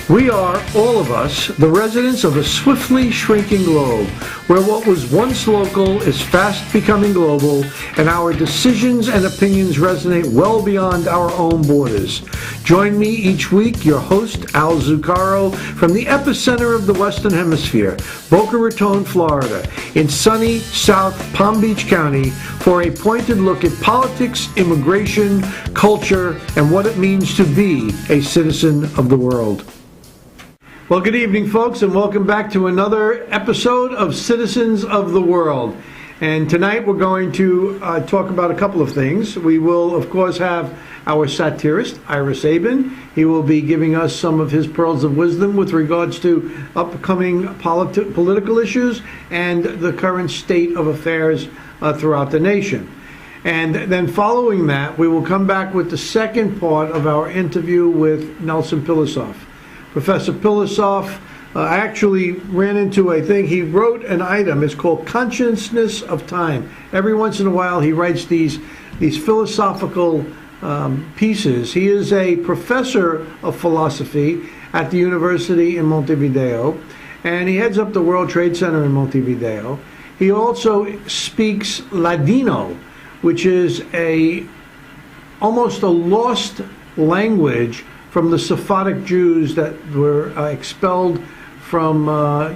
We are, all of us, the residents of a swiftly shrinking globe, where what was once local is fast becoming global, and our decisions and opinions resonate well beyond our own borders. Join me each week, your host, Al Zucaro, from the epicenter of the Western Hemisphere, Boca Raton, Florida, in sunny South Palm Beach County, for a pointed look at politics, immigration, culture, and what it means to be a citizen of the world. Well, good evening, folks, and welcome back to another episode of Citizens of the World. And tonight we're going to talk about a couple of things. We will, of course, have our satirist, Ira Sabin. He will be giving us some of his pearls of wisdom with regards to upcoming political issues and the current state of affairs throughout the nation. And then following that, we will come back with the second part of our interview with Nelson Pilosof. Professor Pilosof actually ran into a thing. He wrote an item. It's called Consciousness of Time. Every once in a while, he writes these philosophical pieces. He is a professor of philosophy at the University in Montevideo, and he heads up the World Trade Center in Montevideo. He also speaks Ladino, which is almost a lost language from the Sephardic Jews that were expelled from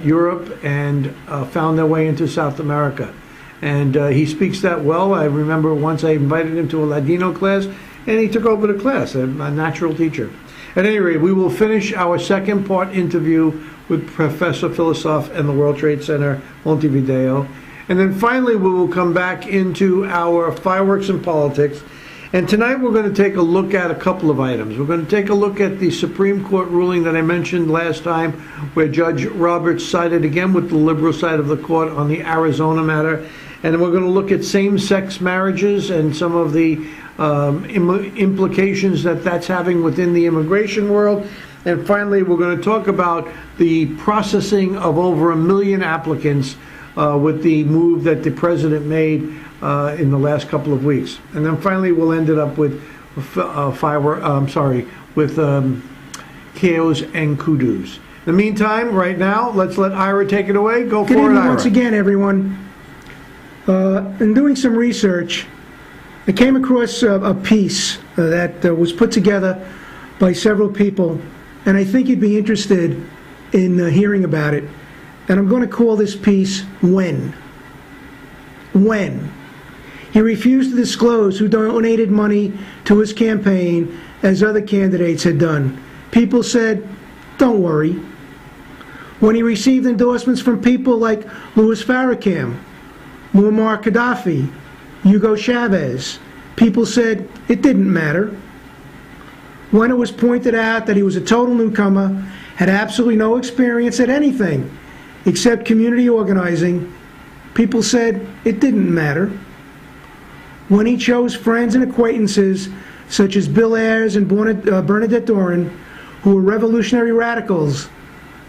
Europe and found their way into South America. And he speaks that well. I remember once I invited him to a Ladino class, and he took over the class, a natural teacher. At any rate, we will finish our second part interview with Professor Pilosof and the World Trade Center, Montevideo. And then finally, we will come back into our fireworks and politics. And tonight we're going to take a look at a couple of items. We're going to take a look at the Supreme Court ruling that I mentioned last time, where Judge Roberts sided again with the liberal side of the court on the Arizona matter. And then we're going to look at same-sex marriages and some of the implications that that's having within the immigration world. And finally, we're going to talk about the processing of over 1 million applicants with the move that the president made in the last couple of weeks. And then finally we'll end it up with chaos and kudos. In the meantime, right now, let's let Ira take it away. Go for it, Ira. Good evening once again, everyone. In doing some research, I came across a piece that was put together by several people, and I think you'd be interested in hearing about it. And I'm going to call this piece When. When. He refused to disclose who donated money to his campaign as other candidates had done. People said, don't worry. When he received endorsements from people like Louis Farrakhan, Muammar Gaddafi, Hugo Chavez, people said it didn't matter. When it was pointed out that he was a total newcomer, had absolutely no experience at anything except community organizing, people said it didn't matter. When he chose friends and acquaintances such as Bill Ayers and Bernadette Doran, who were revolutionary radicals,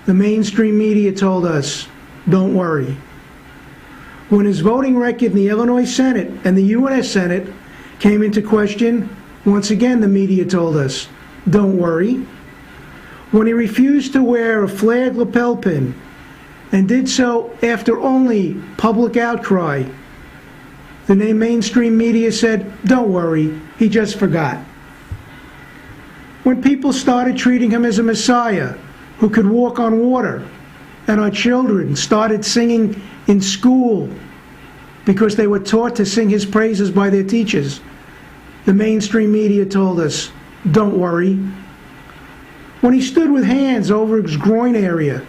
the mainstream media told us, don't worry. When his voting record in the Illinois Senate and the U.S. Senate came into question, once again the media told us, don't worry. When he refused to wear a flagged lapel pin and did so after only public outcry, the mainstream media said, don't worry, he just forgot. When people started treating him as a messiah who could walk on water, and our children started singing in school because they were taught to sing his praises by their teachers, the mainstream media told us, don't worry. When he stood with hands over his groin area,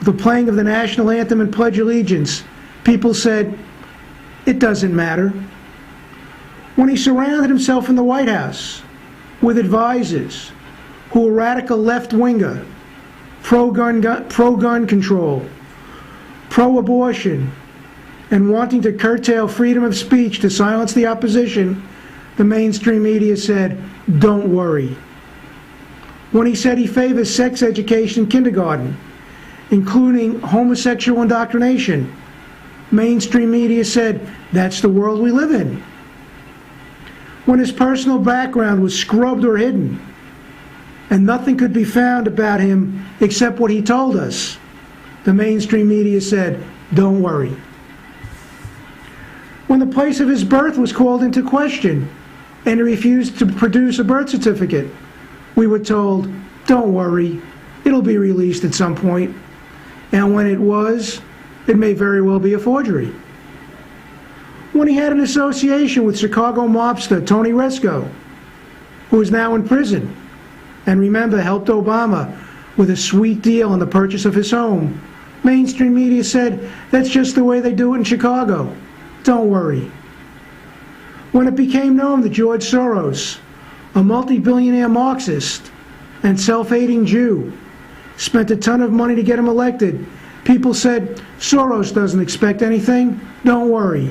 the playing of the national anthem and Pledge Allegiance, people said, it doesn't matter. When he surrounded himself in the White House with advisors who were radical left-winger, pro-gun control, pro-abortion, and wanting to curtail freedom of speech to silence the opposition, the mainstream media said, don't worry. When he said he favors sex education in kindergarten, including homosexual indoctrination, mainstream media said, that's the world we live in. When his personal background was scrubbed or hidden, and nothing could be found about him except what he told us. The mainstream media said, "Don't worry." When the place of his birth was called into question and he refused to produce a birth certificate, we were told, "Don't worry, it'll be released at some point." And when it was, it may very well be a forgery. When he had an association with Chicago mobster Tony Resco, who is now in prison, and remember helped Obama with a sweet deal on the purchase of his home, mainstream media said, "That's just the way they do it in Chicago. Don't worry." When it became known that George Soros, a multi-billionaire Marxist and self-hating Jew, spent a ton of money to get him elected, people said, "Soros doesn't expect anything, don't worry."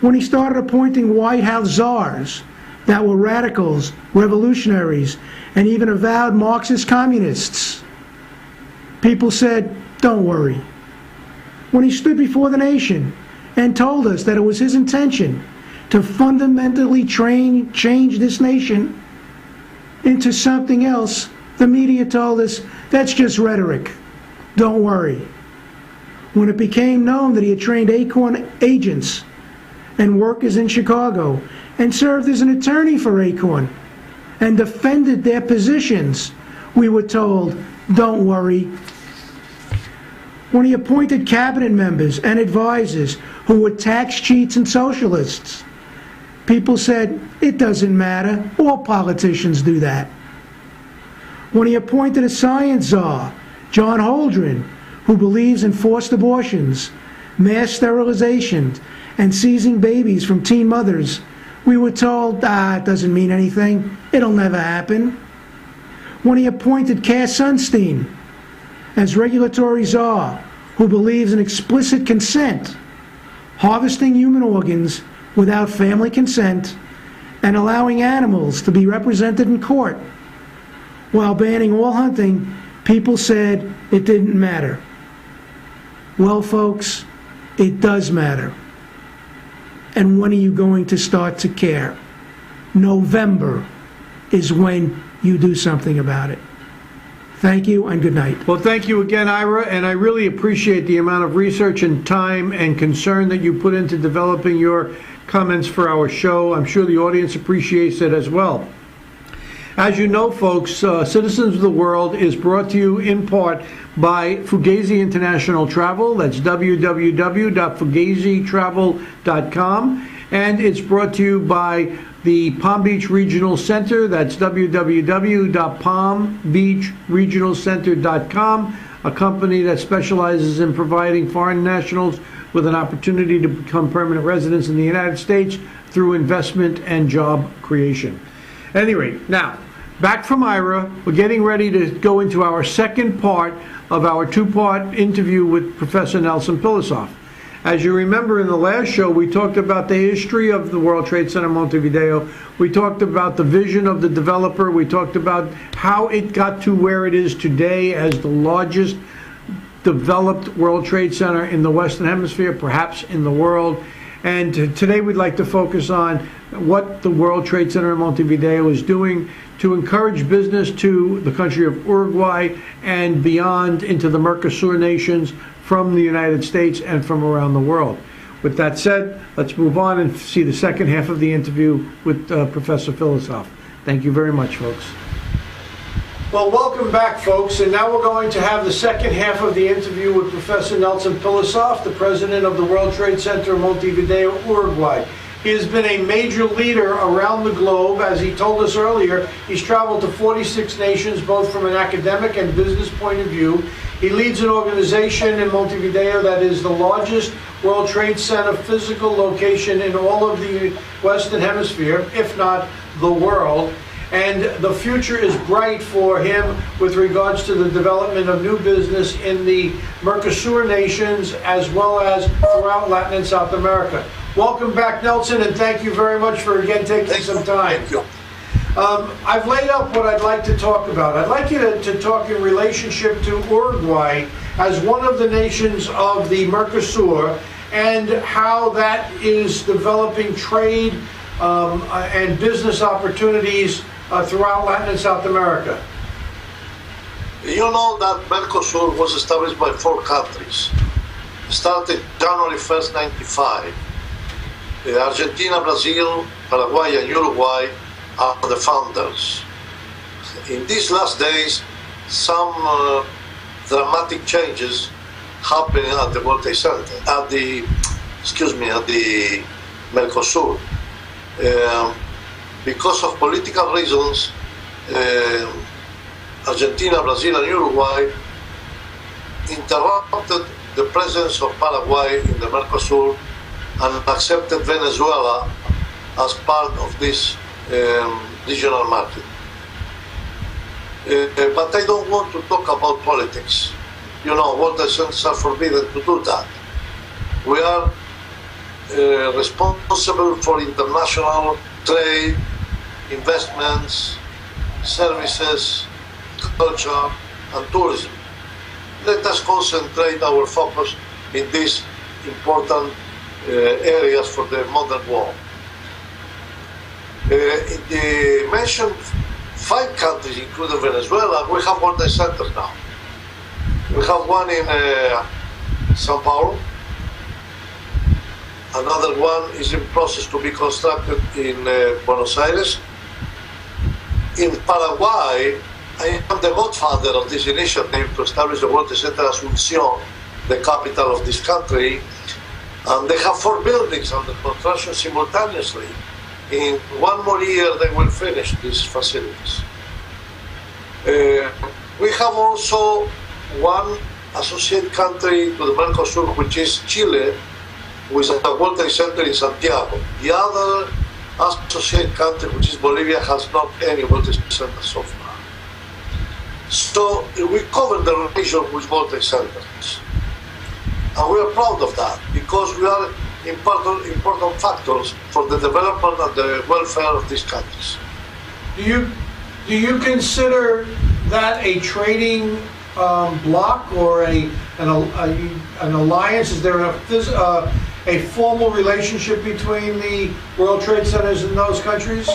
When he started appointing White House czars that were radicals, revolutionaries, and even avowed Marxist communists, people said, "Don't worry." When he stood before the nation and told us that it was his intention to fundamentally change this nation into something else, the media told us, "That's just rhetoric. Don't worry." When it became known that he had trained Acorn agents and workers in Chicago and served as an attorney for Acorn and defended their positions, we were told, "Don't worry." When he appointed cabinet members and advisors who were tax cheats and socialists, people said, "It doesn't matter, all politicians do that." When he appointed a science czar, John Holdren, who believes in forced abortions, mass sterilizations, and seizing babies from teen mothers, we were told, it doesn't mean anything, it'll never happen. When he appointed Cass Sunstein as regulatory czar, who believes in explicit consent, harvesting human organs without family consent, and allowing animals to be represented in court, while banning all hunting, people said it didn't matter. Well, folks, it does matter. And when are you going to start to care? November is when you do something about it. Thank you and good night. Well, thank you again, Ira, and I really appreciate the amount of research and time and concern that you put into developing your comments for our show. I'm sure the audience appreciates it as well. As you know, folks, Citizens of the World is brought to you in part by Fugazi International Travel. That's www.fugazitravel.com. And it's brought to you by the Palm Beach Regional Center. That's www.palmbeachregionalcenter.com, a company that specializes in providing foreign nationals with an opportunity to become permanent residents in the United States through investment and job creation. Anyway, now, back from Ira, we're getting ready to go into our second part of our two-part interview with Professor Nelson Pilosof. As you remember in the last show, we talked about the history of the World Trade Center Montevideo. We talked about the vision of the developer. We talked about how it got to where it is today as the largest developed World Trade Center in the Western Hemisphere, perhaps in the world. And today we'd like to focus on what the World Trade Center in Montevideo is doing to encourage business to the country of Uruguay and beyond into the Mercosur nations from the United States and from around the world. With that said, let's move on and see the second half of the interview with Professor Pilosof. Thank you very much, folks. Well, welcome back, folks, and now we're going to have the second half of the interview with Professor Nelson Pilosof, the president of the World Trade Center in Montevideo, Uruguay. He has been a major leader around the globe. As he told us earlier, he's traveled to 46 nations, both from an academic and business point of view. He leads an organization in Montevideo that is the largest World Trade Center physical location in all of the Western Hemisphere, if not the world. And the future is bright for him with regards to the development of new business in the Mercosur nations as well as throughout Latin and South America. Welcome back, Nelson, and thank you very much for again taking some time. Thank you. I've laid out what I'd like to talk about. I'd like you to talk in relationship to Uruguay as one of the nations of the Mercosur and how that is developing trade and business opportunities throughout Latin and South America? You know that Mercosur was established by 4 countries. Started January 1st, 95. Argentina, Brazil, Paraguay, and Uruguay are the founders. In these last days, some dramatic changes happening at the World Trade Center, at the Mercosur. Because of political reasons, Argentina, Brazil, and Uruguay interrupted the presence of Paraguay in the Mercosur and accepted Venezuela as part of this regional market. But I don't want to talk about politics. You know, World Trade Centers are forbidden to do that. We are responsible for international trade, investments, services, culture, and tourism. Let us concentrate our focus in these important areas for the modern world. In the mentioned 5 countries, including Venezuela, we have World Trade Centers now. We have one in Sao Paulo. Another one is in process to be constructed in Buenos Aires. In Paraguay, I am the godfather of this initiative to establish the World Trade Center Asunción, the capital of this country. And they have 4 buildings under construction simultaneously. In 1 more year, they will finish these facilities. We have also one associate country to the Mercosur, which is Chile, with a World Trade Center in Santiago. The other associate country, which is Bolivia, has not any World Trade Center so far. So we cover the region with World Trade Centers. And we are proud of that because we are important factors for the development and the welfare of these countries. Do you consider that a trading bloc or an alliance? Is there a formal relationship between the World Trade Centers in those countries?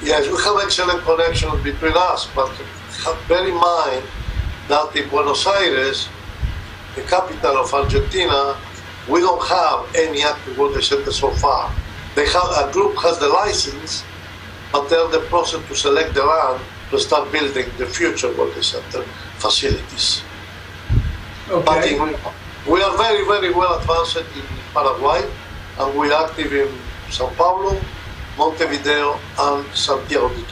Yes, we have excellent connections between us, but bear in mind that in Buenos Aires, the capital of Argentina, we don't have any active World Trade Center so far. A group has the license, but they're in the process to select the land to start building the future World Trade Center facilities. Okay. But we are very, very well advanced in Paraguay, and we are active in Sao Paulo, Montevideo, and Santiago de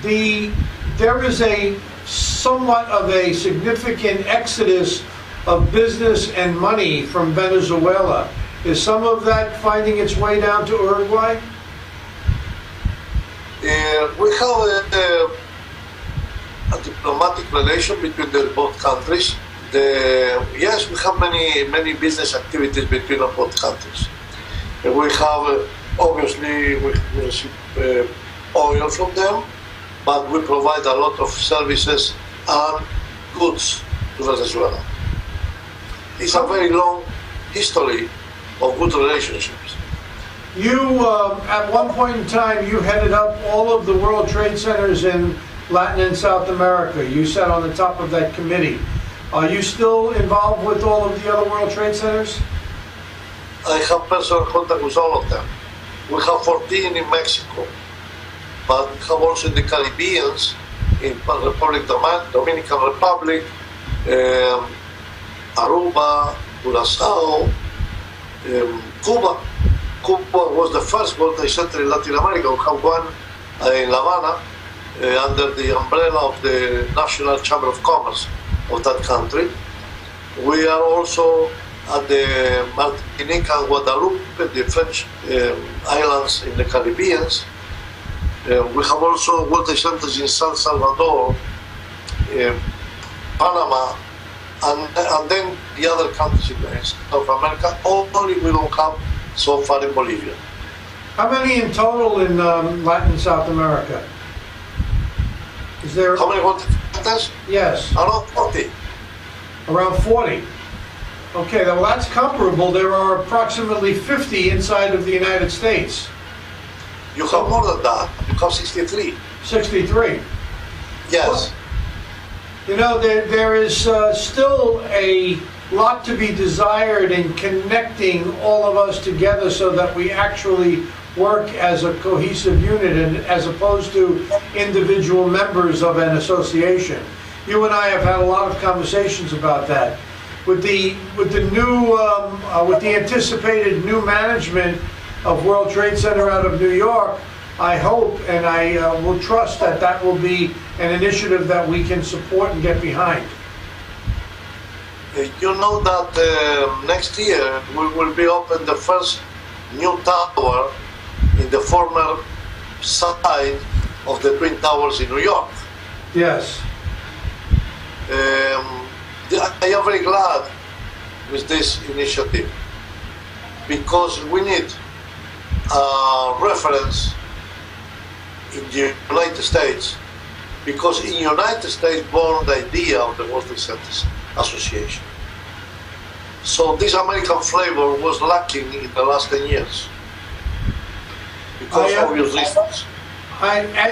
Chile. There is a somewhat of a significant exodus of business and money from Venezuela. Is some of that finding its way down to Uruguay? We have a diplomatic relation between the both countries. Yes, we have many business activities between both countries. We have, obviously, we receive oil from them, but we provide a lot of services and goods to Venezuela. It's a very long history of good relationships. You, at one point in time, you headed up all of the World Trade Centers in Latin and South America. You sat on the top of that committee. Are you still involved with all of the other World Trade Centers? I have personal contact with all of them. We have 14 in Mexico, but we have also in the Caribbean, in Dominican Republic, Aruba, Curacao, Cuba. Cuba was the first World Trade Center in Latin America. We have one in La Habana under the umbrella of the National Chamber of Commerce of that country. We are also at the Martinique and Guadeloupe, the French islands in the Caribbean. We have also World Trade Centers in San Salvador, Panama, and then the other countries in South America. Only we don't have so far in Bolivia. How many in total in Latin and South America? Is there? How many World Trade Centers? Yes. Around 40. Around 40. Okay, well that's comparable. There are approximately 50 inside of the United States. You have more than that. You have 63. 63. Yes. You know, there is still a lot to be desired in connecting all of us together so that we actually work as a cohesive unit, and as opposed to individual members of an association. You and I have had a lot of conversations about that. With the anticipated new management of World Trade Center out of New York, I hope and I will trust that that will be an initiative that we can support and get behind. You know that next year we will be open the first new tower in the former site of the Twin Towers in New York. Yes. I am very glad with this initiative because we need a reference in the United States, because in the United States born the idea of the World Trade Centers Association. So this American flavor was lacking in the last 10 years because of obvious reasons.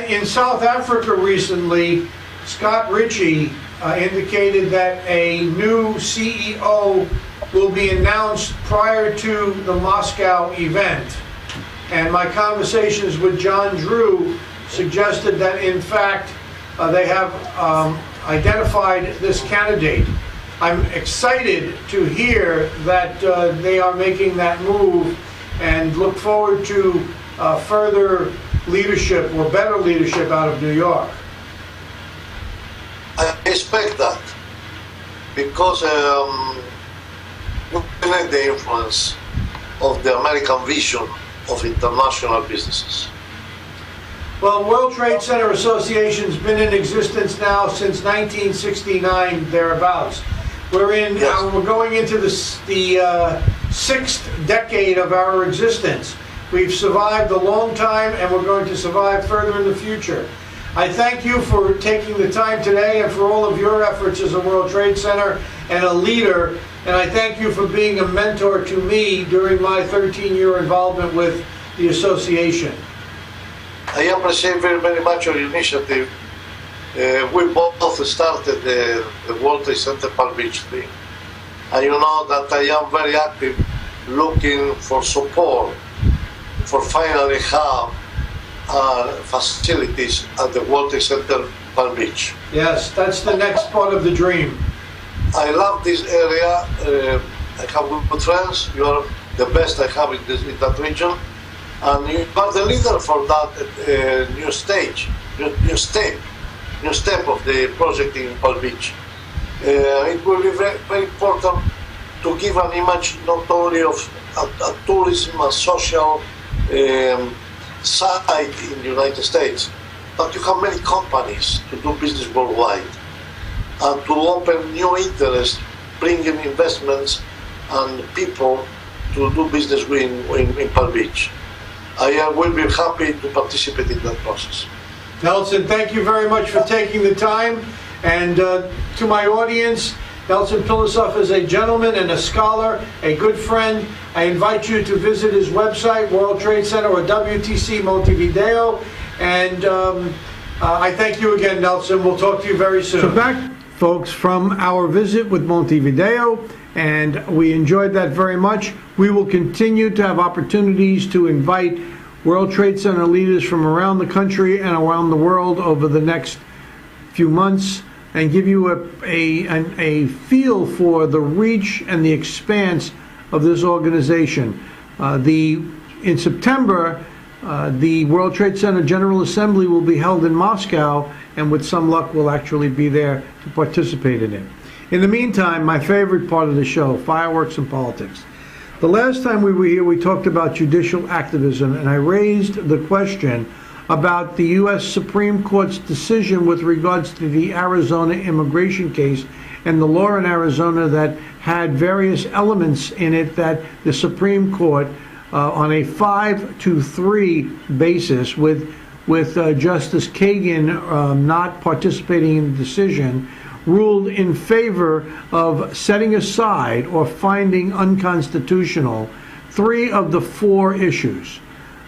In South Africa recently, Scott Ritchie indicated that a new CEO will be announced prior to the Moscow event. And my conversations with John Drew suggested that, in fact, they have identified this candidate. I'm excited to hear that they are making that move and look forward to further leadership or better leadership out of New York. I expect that because we need the influence of the American vision of international businesses. Well, World Trade Center Association's been in existence now since 1969, thereabouts. We're going into the sixth decade of our existence. We've survived a long time, and we're going to survive further in the future. I thank you for taking the time today and for all of your efforts as a World Trade Center and a leader. And I thank you for being a mentor to me during my 13-year involvement with the association. I appreciate very, very much your initiative. We both started the World Trade Center Palm Beach thing. And you know that I am very active looking for support for finally have facilities at the World Trade Center Palm Beach. Yes, that's the next part of the dream. I love this area. I have good friends. You are the best I have in that region. And you are the leader for that new step of the project in Palm Beach. It will be very, very important to give an image not only of a tourism and social side in the United States, but you have many companies to do business worldwide and to open new interest, bringing investments and people to do business in Palm Beach. I will be happy to participate in that process. Nelson, thank you very much for taking the time. And to my audience, Nelson Pilosof is a gentleman and a scholar, a good friend. I invite you to visit his website, World Trade Center or WTC Montevideo. And I thank you again, Nelson. We'll talk to you very soon. So back, folks, from our visit with Montevideo, and we enjoyed that very much. We will continue to have opportunities to invite World Trade Center leaders from around the country and around the world over the next few months and give you a feel for the reach and the expanse of this organization. In September, the World Trade Center General Assembly will be held in Moscow, and with some luck, we'll actually be there to participate in it. In the meantime, my favorite part of the show, fireworks and politics. The last time we were here, we talked about judicial activism, and I raised the question about the U.S. Supreme Court's decision with regards to the Arizona immigration case and the law in Arizona that had various elements in it that the Supreme Court, on a 5-3 basis, with Justice Kagan not participating in the decision, ruled in favor of setting aside or finding unconstitutional 3 of the 4 issues.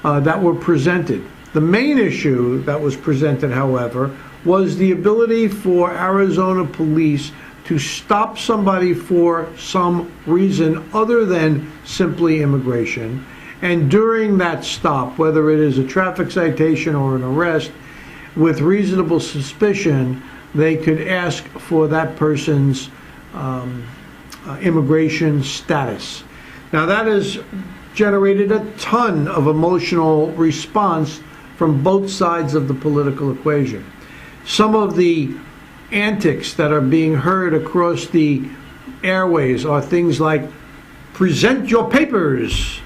that were presented. The main issue that was presented, however, was the ability for Arizona police to stop somebody for some reason other than simply immigration. And during that stop, whether it is a traffic citation or an arrest, with reasonable suspicion, they could ask for that person's immigration status. Now that has generated a ton of emotional response from both sides of the political equation. Some of the antics that are being heard across the airways are things like, present your papers.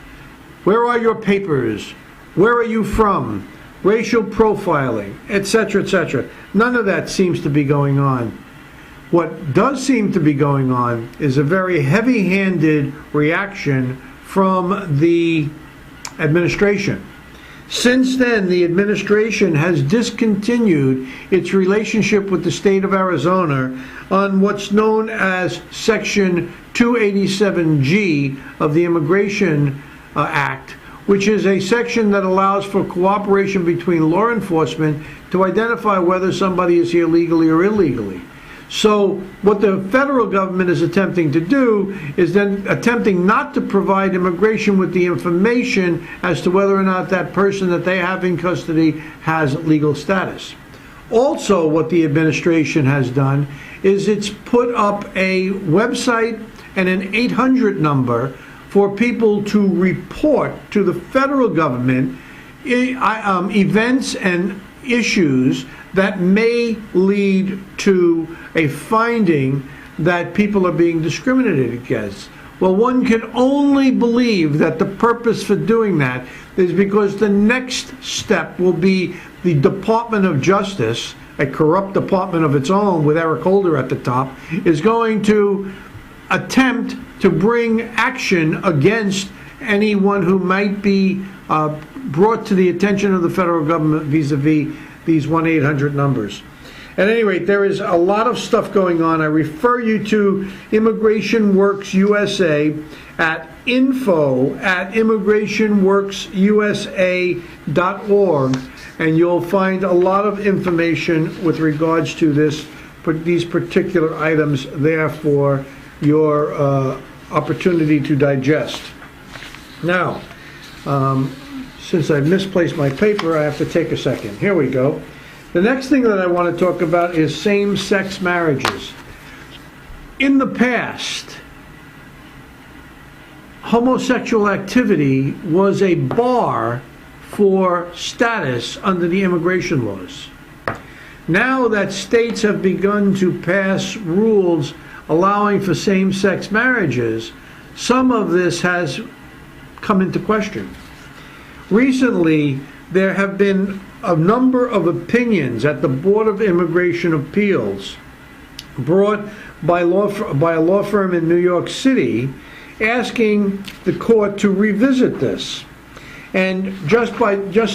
Where are your papers? Where are you from? Racial profiling, etc., etc. None of that seems to be going on. What does seem to be going on is a very heavy-handed reaction from the administration. Since then, the administration has discontinued its relationship with the state of Arizona on what's known as Section 287G of the Immigration Act, which is a section that allows for cooperation between law enforcement to identify whether somebody is here legally or illegally. So what the federal government is attempting to do is then attempting not to provide immigration with the information as to whether or not that person that they have in custody has legal status. Also, what the administration has done is it's put up a website and an 800 number for people to report to the federal government events and issues that may lead to a finding that people are being discriminated against. Well, one can only believe that the purpose for doing that is because the next step will be the Department of Justice, a corrupt department of its own with Eric Holder at the top, is going to attempt to bring action against anyone who might be brought to the attention of the federal government vis-a-vis these 1-800 numbers. At any rate, there is a lot of stuff going on. I refer you to Immigration Works USA at info@immigrationworksusa.org, and you'll find a lot of information with regards to these particular items there for your opportunity to digest. Now, since I've misplaced my paper, I have to take a second. Here we go. The next thing that I want to talk about is same-sex marriages. In the past, homosexual activity was a bar for status under the immigration laws. Now that states have begun to pass rules allowing for same-sex marriages, some of this has come into question. Recently, there have been a number of opinions at the Board of Immigration Appeals brought by a law firm in New York City asking the court to revisit this. And just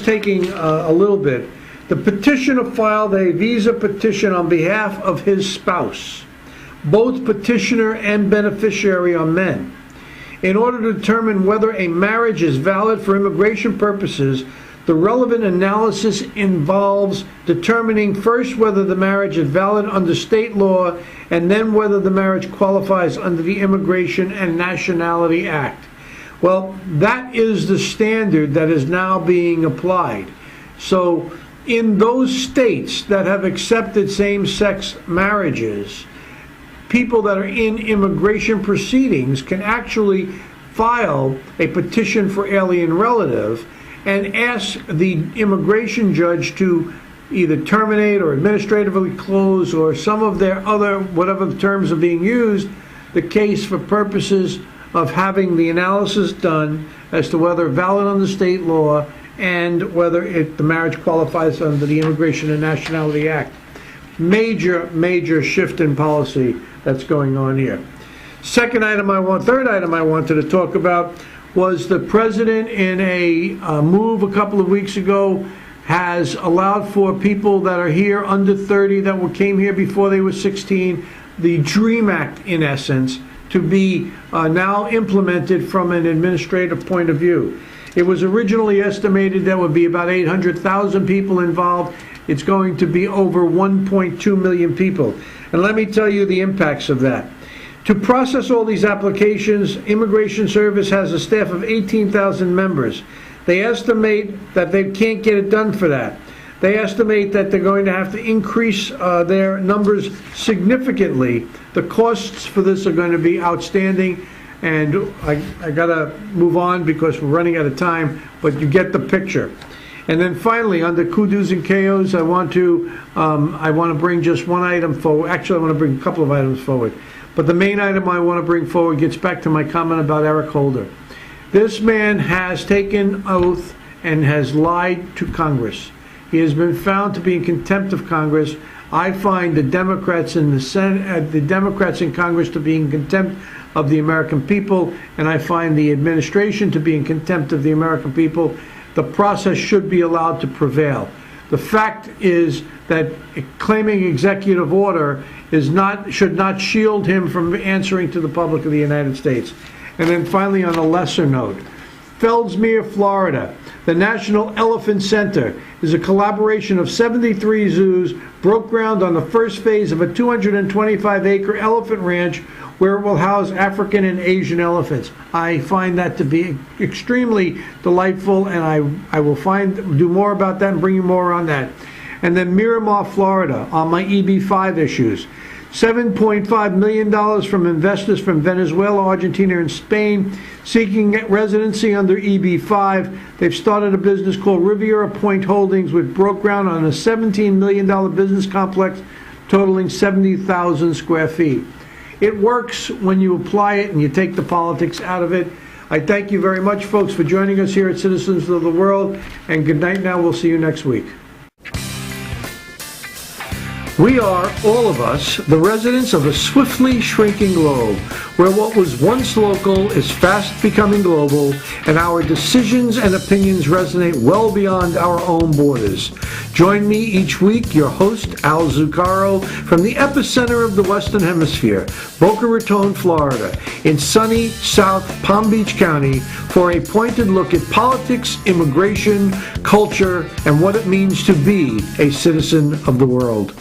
taking a little bit, the petitioner filed a visa petition on behalf of his spouse. Both petitioner and beneficiary are men. In order to determine whether a marriage is valid for immigration purposes, the relevant analysis involves determining first whether the marriage is valid under state law and then whether the marriage qualifies under the Immigration and Nationality Act. Well, that is the standard that is now being applied. So in those states that have accepted same-sex marriages, people that are in immigration proceedings can actually file a petition for alien relative and ask the immigration judge to either terminate or administratively close or some of their other, whatever the terms are being used, the case for purposes of having the analysis done as to whether valid under state law and whether the marriage qualifies under the Immigration and Nationality Act. Major shift in policy that's going on here. Third item I wanted to talk about was the president in a move a couple of weeks ago has allowed for people that are here under 30 that came here before they were 16, the DREAM Act in essence, to be now implemented from an administrative point of view. It was originally estimated there would be about 800,000 people involved. It's going to be over 1.2 million people. And let me tell you the impacts of that. To process all these applications, Immigration Service has a staff of 18,000 members. They estimate that they can't get it done for that. They estimate that they're going to have to increase their numbers significantly. The costs for this are going to be outstanding, and I gotta move on because we're running out of time, but you get the picture. And then finally, under kudos and KOs, I want to bring just one item forward. Actually, I want to bring a couple of items forward. But the main item I want to bring forward gets back to my comment about Eric Holder. This man has taken oath and has lied to Congress. He has been found to be in contempt of Congress. I find the Democrats in the Senate, the Democrats in Congress to be in contempt of the American people, and I find the administration to be in contempt of the American people. The process should be allowed to prevail. The fact is that claiming executive order should not shield him from answering to the public of the United States. And then finally, on a lesser note, Fellsmere, Florida, the National Elephant Center is a collaboration of 73 zoos, broke ground on the first phase of a 225-acre elephant ranch where it will house African and Asian elephants. I find that to be extremely delightful, and I will do more about that and bring you more on that. And then Miramar, Florida, on my EB5 issues. $7.5 million from investors from Venezuela, Argentina, and Spain seeking residency under EB5. They've started a business called Riviera Point Holdings, which broke ground on a $17 million business complex totaling 70,000 square feet. It works when you apply it and you take the politics out of it. I thank you very much, folks, for joining us here at Citizens of the World, and good night now. We'll see you next week. We are, all of us, the residents of a swiftly shrinking globe, where what was once local is fast becoming global, and our decisions and opinions resonate well beyond our own borders. Join me each week, your host, Al Zucaro, from the epicenter of the Western Hemisphere, Boca Raton, Florida, in sunny South Palm Beach County, for a pointed look at politics, immigration, culture, and what it means to be a citizen of the world.